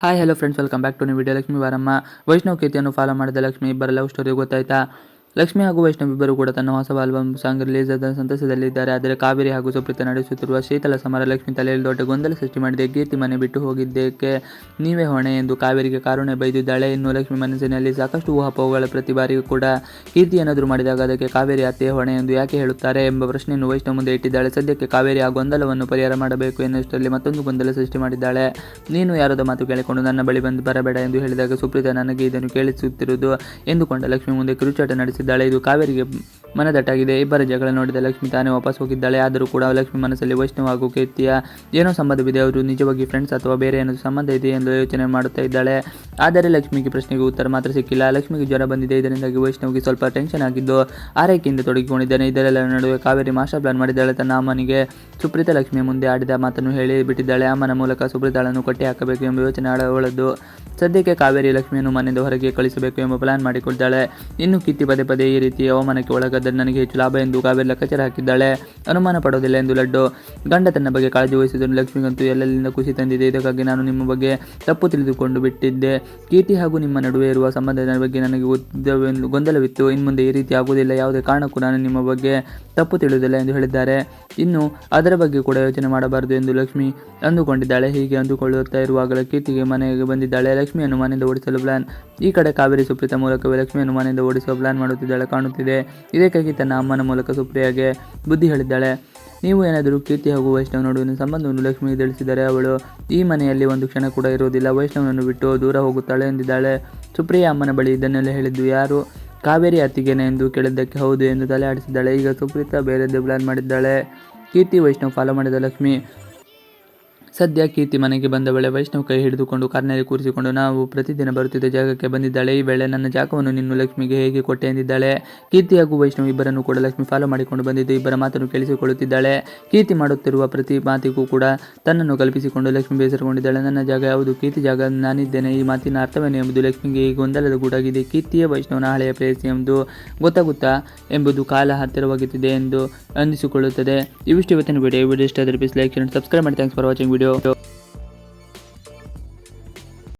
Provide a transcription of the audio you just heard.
Hi hello friends, welcome back to new video. Lakshmi ವಾರಮ್ಮ ವೈಷ್ಣವ್ ಕೀರ್ತಿಯನ್ನು follow ಮಾಡಿದ ಲಕ್ಷ್ಮಿ ಇಬ್ಬರ ಲವ್ ಸ್ಟೋರಿ ಗೊತ್ತಾಯ್ತಾ? ಲಕ್ಷ್ಮಿ ಹಾಗೂ ವೈಷ್ಣವ್ ಇಬ್ಬರು ಕೂಡ ತನ್ನ ಹೊಸ ಆಲ್ಬಮ್ ಸಾಂಗ್ ರಿಲೀಸ್ ಆದ ಸಂತಸದಲ್ಲಿದ್ದಾರೆ. ಆದರೆ ಕಾವೇರಿ ಹಾಗೂ ಸುಪ್ರೀತಾ ನಡೆಸುತ್ತಿರುವ ಶೀತಲ ಸಮರ ಲಕ್ಷ್ಮಿ ತಲೆಯಲ್ಲಿ ದೊಡ್ಡ ಗೊಂದಲ ಸೃಷ್ಟಿ ಮಾಡಿದೆ. ಕೀರ್ತಿ ಮನೆ ಬಿಟ್ಟು ಹೋಗಿದ್ದಕ್ಕೆ ನೀವೇ ಹೊಣೆ ಎಂದು ಕಾವೇರಿಗೆ ಕಾರುಣ್ಯ ಬೈದಿದ್ದಾಳೆ. ಇನ್ನು ಲಕ್ಷ್ಮಿ ಮನಸ್ಸಿನಲ್ಲಿ ಸಾಕಷ್ಟು ಊಹಾಪೋಹಗಳ. ಪ್ರತಿ ಬಾರಿಯೂ ಕೂಡ ಕೀರ್ತಿ ಏನಾದರೂ ಮಾಡಿದಾಗ ಅದಕ್ಕೆ ಕಾವೇರಿ ಅತ್ತೆಯ ಹೊಣೆ ಎಂದು ಯಾಕೆ ಹೇಳುತ್ತಾರೆ ಎಂಬ ಪ್ರಶ್ನೆಯನ್ನು ವೈಷ್ಣವ್ ಮುಂದೆ ಇಟ್ಟಿದ್ದಾಳೆ. ಸದ್ಯಕ್ಕೆ ಕಾವೇರಿ ಆ ಗೊಂದಲವನ್ನು ಪರಿಹಾರ ಮಾಡಬೇಕು ಎನ್ನುವಷ್ಟರಲ್ಲಿ ಮತ್ತೊಂದು ಗೊಂದಲ ಸೃಷ್ಟಿ ಮಾಡಿದ್ದಾಳೆ. ನೀನು ಯಾರದ ಮಾತು ಕೇಳಿಕೊಂಡು ನನ್ನ ಬಳಿ ಬರಬೇಡ ಎಂದು ಹೇಳಿದಾಗ ಸುಪ್ರೀತಾ ನನಗೆ ಇದನ್ನು ಕೇಳಿಸುತ್ತಿರುವುದು ಎಂದುಕೊಂಡ ಲಕ್ಷ್ಮಿ ಮುಂದೆ ಕಿರುಚಾಟ ನಡೆಸಿದ್ದಾಳೆ. ಇದು ಕಾವೇರಿಗೆ ಮನದಟ್ಟಾಗಿದೆ. ಇಬ್ಬರ ಜಗಳ ನೋಡಿದ ಲಕ್ಷ್ಮಿ ತಾನೇ ವಾಪಸ್ ಹೋಗಿದ್ದಾಳೆ. ಆದರೂ ಕೂಡ ಲಕ್ಷ್ಮಿ ಮನಸ್ಸಲ್ಲಿ ವೈಷ್ಣವ್ ಹಾಗೂ ಕೀರ್ತಿಯ ಏನೋ ಸಂಬಂಧವಿದೆ. ಅವರು ನಿಜವಾಗಿ ಫ್ರೆಂಡ್ಸ್ ಅಥವಾ ಬೇರೆ ಏನೋ ಸಂಬಂಧ ಇದೆ ಎಂದು ಯೋಚನೆ ಮಾಡುತ್ತಾ ಇದ್ದಾಳೆ. ಆದರೆ ಲಕ್ಷ್ಮಿಗೆ ಪ್ರಶ್ನೆಗೆ ಉತ್ತರ ಮಾತ್ರ ಸಿಕ್ಕಿಲ್ಲ. ಲಕ್ಷ್ಮಿಗೆ ಜ್ವರ ಬಂದಿದೆ. ಇದರಿಂದಾಗಿ ವೈಷ್ಣವ್ಗೆ ಸ್ವಲ್ಪ ಟೆನ್ಷನ್ ಆಗಿದ್ದು ಆರೈಕೆಯಿಂದ ತೊಡಗಿಕೊಂಡಿದ್ದಾನೆ. ಇದರೆಲ್ಲ ನಡುವೆ ಕಾವೇರಿ ಮಾಸ್ಟರ್ ಪ್ಲಾನ್ ಮಾಡಿದ್ದಾಳೆ. ತನ್ನ ಅಮ್ಮನಿಗೆ ಸುಪ್ರೀತಾ ಲಕ್ಷ್ಮಿಯ ಮುಂದೆ ಆಡಿದ ಮಾತನ್ನು ಹೇಳಿ ಬಿಟ್ಟಿದ್ದಾಳೆ. ಅಮ್ಮನ ಮೂಲಕ ಸುಪ್ರೀತಾಳನ್ನು ಕಟ್ಟಿ ಹಾಕಬೇಕು ಎಂಬ ಯೋಚನೆ ಅವಳದ್ದು. ಸದ್ಯಕ್ಕೆ ಕಾವೇರಿ ಲಕ್ಷ್ಮಿಯನ್ನು ಮನೆಯಿಂದ ಹೊರಗೆ ಕಳಿಸಬೇಕು ಎಂಬ ಪ್ಲಾನ್ ಮಾಡಿಕೊಳ್ತಾಳೆ. ಇನ್ನು ಕೀರ್ತಿ ಪದೇ ಪದೇ ಈ ರೀತಿ ಅವಮಾನಕ್ಕೆ ಒಳಗಾದರೆ ನನಗೆ ಹೆಚ್ಚು ಲಾಭ ಎಂದು ಕಾವೇರಿ ಲೆಕ್ಕಾಚಾರ ಹಾಕಿದ್ದಾಳೆ. ಅನುಮಾನ ಪಡೋದಿಲ್ಲ ಎಂದು ಲಡ್ಡು. ಗಂಡ ತನ್ನ ಬಗ್ಗೆ ಕಾಳಜಿ ವಹಿಸಿದನು. ಲಕ್ಷ್ಮಿಗಂತೂ ಎಲ್ಲೆಲ್ಲಿಂದ ಖುಷಿ ತಂದಿದೆ. ಇದಕ್ಕಾಗಿ ನಾನು ನಿಮ್ಮ ಬಗ್ಗೆ ತಪ್ಪು ತಿಳಿದುಕೊಂಡು ಬಿಟ್ಟಿದ್ದೆ. ಕೀರ್ತಿ ಹಾಗೂ ನಿಮ್ಮ ನಡುವೆ ಇರುವ ಸಂಬಂಧದ ಬಗ್ಗೆ ನನಗೆ ಗೊಂದಲವಿತ್ತು. ಇನ್ಮುಂದೆ ಈ ರೀತಿ ಆಗುವುದಿಲ್ಲ. ಯಾವುದೇ ಕಾರಣಕ್ಕೂ ನಾನು ನಿಮ್ಮ ಬಗ್ಗೆ ತಪ್ಪು ತಿಳಿಯುವುದಿಲ್ಲ ಎಂದು ಹೇಳಿದ್ದಾರೆ. ಇನ್ನು ಅದರ ಬಗ್ಗೆ ಕೂಡ ಯೋಚನೆ ಮಾಡಬಾರದು ಎಂದು ಲಕ್ಷ್ಮಿ ಅಂದುಕೊಂಡಿದ್ದಾಳೆ. ಹೀಗೆ ಅಂದುಕೊಳ್ಳುತ್ತಾ ಇರುವಾಗಲೇ ಕೀರ್ತಿಗೆ ಮನೆಗೆ ಬಂದಿದ್ದಾಳೆ. ಲಕ್ಷ್ಮಿಯನ್ನು ಮನೆಯಿಂದ ಓಡಿಸಲು ಪ್ಲಾನ್. ಈ ಕಡೆ ಕಾವೇರಿ ಸುಪ್ರೀತಾ ಮೂಲಕವೇ ಲಕ್ಷ್ಮಿಯನ್ನು ಮನೆಯಿಂದ ಓಡಿಸುವ ಪ್ಲಾನ್ ಮಾಡುತ್ತಿದ್ದಾಳೆ ಕಾಣುತ್ತಿದೆ. ಇದಕ್ಕಾಗಿ ತನ್ನ ಅಮ್ಮನ ಮೂಲಕ ಸುಪ್ರಿಯಾಗೆ ಬುದ್ಧಿ ಹೇಳಿದ್ದಾಳೆ. ನೀವು ಏನಾದರೂ ಕೀರ್ತಿ ಹಾಗೂ ವೈಷ್ಣವ್ ನಡುವಿನ ಸಂಬಂಧವನ್ನು ಲಕ್ಷ್ಮಿಗೆ ತಿಳಿಸಿದರೆ ಅವಳು ಈ ಮನೆಯಲ್ಲಿ ಒಂದು ಕ್ಷಣ ಕೂಡ ಇರುವುದಿಲ್ಲ. ವೈಷ್ಣವನನ್ನು ಬಿಟ್ಟು ದೂರ ಹೋಗುತ್ತಾಳೆ ಎಂದಿದ್ದಾಳೆ. ಸುಪ್ರಿಯಾ ಅಮ್ಮನ ಬಳಿ ಇದನ್ನೆಲ್ಲ ಹೇಳಿದ್ದು ಯಾರು? ಕಾವೇರಿ ಅತ್ತಿಗೆನೆ ಎಂದು ಕೇಳಿದ್ದಕ್ಕೆ ಹೌದು ಎಂದು ತಲೆ ಆಡಿಸಿದ್ದಾಳೆ. ಈಗ ಸುಪ್ರೀತಾ ಬೇರೆದ್ದು ಪ್ಲಾನ್ ಮಾಡಿದ್ದಾಳೆ. ಕೀರ್ತಿ ವೈಷ್ಣವ್ ಫಾಲೋ ಮಾಡಿದ ಲಕ್ಷ್ಮಿ. ಸದ್ಯ ಕೀರ್ತಿ ಮನೆಗೆ ಬಂದ ವೇಳೆ ವೈಷ್ಣವ್ ಕೈ ಹಿಡಿದುಕೊಂಡು ಕಾರ್ನಲ್ಲಿ ಕೂರಿಸಿಕೊಂಡು ನಾವು ಪ್ರತಿದಿನ ಬರುತ್ತಿದ್ದ ಜಾಗಕ್ಕೆ ಬಂದಿದ್ದಾಳೆ. ಈ ವೇಳೆ ನನ್ನ ಜಾಗವನ್ನು ನಿನ್ನ ಲಕ್ಷ್ಮಿಗೆ ಹೇಗೆ ಕೊಟ್ಟೆ ಎಂದಿದ್ದಾಳೆ. ಕೀರ್ತಿ ಹಾಗೂ ವೈಷ್ಣವ್ ಇಬ್ಬರನ್ನು ಕೂಡ ಲಕ್ಷ್ಮಿ ಫಾಲೋ ಮಾಡಿಕೊಂಡು ಬಂದಿದ್ದು ಇಬ್ಬರ ಮಾತನ್ನು ಕೇಳಿಸಿಕೊಳ್ಳುತ್ತಿದ್ದಾಳೆ. ಕೀರ್ತಿ ಮಾಡುತ್ತಿರುವ ಪ್ರತಿ ಮಾತಿಗೂ ಕೂಡ ತನ್ನನ್ನು ಕಲ್ಪಿಸಿಕೊಂಡು ಲಕ್ಷ್ಮಿ ಬೇಸರಗೊಂಡಿದ್ದಾಳೆ. ನನ್ನ ಜಾಗ ಯಾವುದು? ಕೀರ್ತಿ ಜಾಗ ನಾನಿದ್ದೇನೆ. ಈ ಮಾತಿನ ಅರ್ಥವೇನು ಎಂಬುದು ಲಕ್ಷ್ಮಿಗೆ ಈ ಗೊಂದಲದ ಗೂಡಾಗಿದೆ. ಕೀರ್ತಿಯ ವೈಷ್ಣವನ ಹಳೆಯ ಪ್ರೇಯಸಿ ಎಂಬುದು ಗೊತ್ತಾಗುತ್ತಾ ಎಂಬುದು ಕಾಲ ಹತ್ತಿರವಾಗುತ್ತಿದೆ ಎಂದು ಅಂದಿಸಿಕೊಳ್ಳುತ್ತದೆ. ಇವಿಷ್ಟು ಇವತ್ತಿನ ವಿಡಿಯೋ ಇಷ್ಟ ಆದರೆ ಪ್ಲೀಸ್ ಲೈಕ್ ಅಂಡ್ ಸಬ್ಸ್ಕ್ರೈಬ್ ಮಾಡಿ. Thanks for watching video.